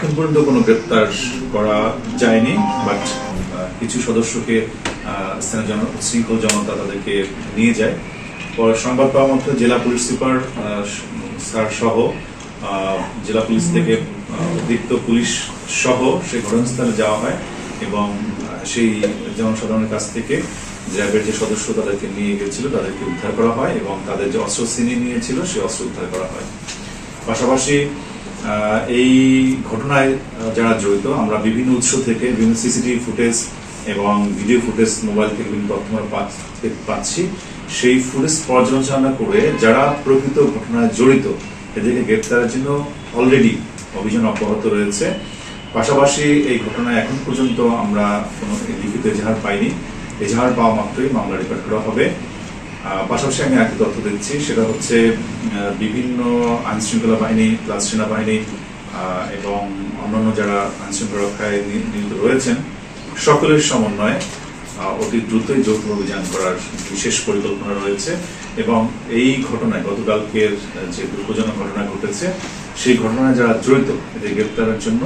এখন পর্যন্ত কোনো গ্রেপ্তার করা যায়নি, বাট কিছু সদস্যকে স্থানীয় উচ্ছৃঙ্খল জনতা তাদেরকে নিয়ে যায়। পরে সংবাদ পাওয়া মাত্র জেলা পুলিশ সুপার স্যার সহ জেলা পুলিশ থেকে অতিরিক্ত পুলিশ সহ সেই ঘটনাস্থলে যাওয়া হয় এবং সেই জনসাধারণের কাছ থেকে র্যাবের যে সদস্য তাদেরকে নিয়ে গেছিল তাদেরকে উদ্ধার করা হয় এবং তাদের যে অস্ত্র ছিনিয়ে নিয়েছিল সেই অস্ত্র উদ্ধার করা হয়। পাশাপাশি এই ঘটনায় যারা জড়িত আমরা বিভিন্ন উৎস থেকে বিভিন্ন সিসিটিভি ফুটেজ এবং ভিডিও ফুটেজ মোবাইল থেকে বিভিন্ন তথ্য পাচ্ছি। সেই ফুটেজ পর্যালোচনা করে যারা প্রকৃত ঘটনায় জড়িত এদেরকে গ্রেপ্তারের জন্য অলরেডি অভিযান অব্যাহত রয়েছে। পাশাপাশি এই ঘটনায় এখন পর্যন্ত আমরা কোনো লিখিত এজাহার পাইনি। এজাহার পাওয়া মাত্রই মামলা রেকর্ড করা হবে। পাশাপাশি আমি একটি তথ্য দিচ্ছি, সেটা হচ্ছে বিভিন্ন আইনশৃঙ্খলা বাহিনী প্লাস সেনাবাহিনী এবং অন্যান্য যারা আইনশৃঙ্খলা রক্ষায় নিয়োজিত রয়েছেন সকলের সমন্বয়ে অতি দ্রুতই যৌথ অভিযান করার বিশেষ পরিকল্পনা রয়েছে এবং এই ঘটনায় গতকালকের যে দুঃখজনক ঘটনা ঘটেছে সেই ঘটনায় যারা জড়িত এদের গ্রেপ্তারের জন্য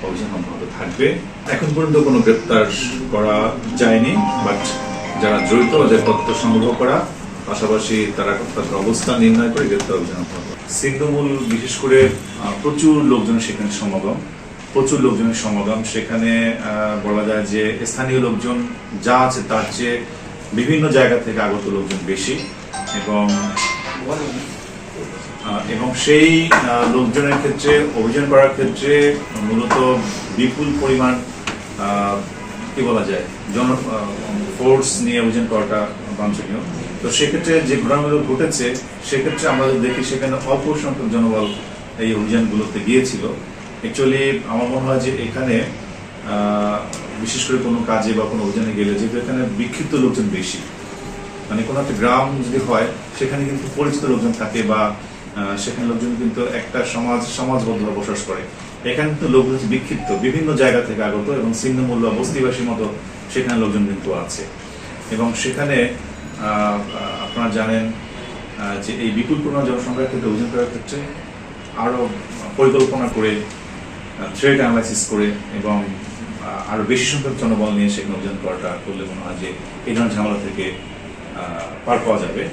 অভিযান অব্যাহত থাকবে। এখন পর্যন্ত কোনো গ্রেপ্তার করা যায়নি, বাট যারা জড়িত ওদের তথ্য সংগ্রহ করা পাশাপাশি তারা তাদের অবস্থান নির্ণয় করে গ্রেপ্তার অভিযান অব্যাহত। ছিন্নমূল বিশেষ করে প্রচুর লোকজনের সেখানে সমাগম সেখানে বলা যায় যে স্থানীয় লোকজন যা আছে তার চেয়ে বিভিন্ন জায়গা থেকে আগত লোকজন বেশি এবং সেই লোকজনের ক্ষেত্রে অভিযান করার ক্ষেত্রে মূলত বিপুল পরিমাণ কি বলা যায় ফোর্স নিয়ে অভিযান করাটা বাঞ্ছনীয়। তো সেক্ষেত্রে যে ঘটনাগুলো ঘটেছে সেক্ষেত্রে আমরা দেখি সেখানে অল্প সংখ্যক জনবল এই অভিযানগুলোতে গিয়েছিল। অ্যাকচুয়ালি আমার মনে হয় যে এখানে বিশেষ করে কোনো কাজে বা কোনো অভিযানে গেলে যেহেতু এখানে বিক্ষিপ্ত লোকজন বেশি, মানে কোনো একটা গ্রাম যদি হয় সেখানে কিন্তু পরিচিত লোকজন থাকে বা সেখানে লোকজন কিন্তু একটা সমাজবদ্ধভাবে বসবাস করে। এখানে কিন্তু লোকজন বিক্ষিপ্ত বিভিন্ন জায়গা থেকে আগত এবং ছিন্নমূল বা বস্তিবাসীর মতো সেখানে লোকজন কিন্তু আছে এবং সেখানে আপনারা জানেন যে এই বিপুল পরিমাণ জনসংখ্যার ক্ষেত্রে অভিযান করার ক্ষেত্রে আরো পরিকল্পনা করে থ্রেট অ্যানালাইসিস করে এবং আরো বেশি সংখ্যক জনবল নিয়ে সেখানে অভিযান করাটা করলে মনে হয় যে এই ধরনের ঝামেলা থেকে পার পাওয়া যাবে।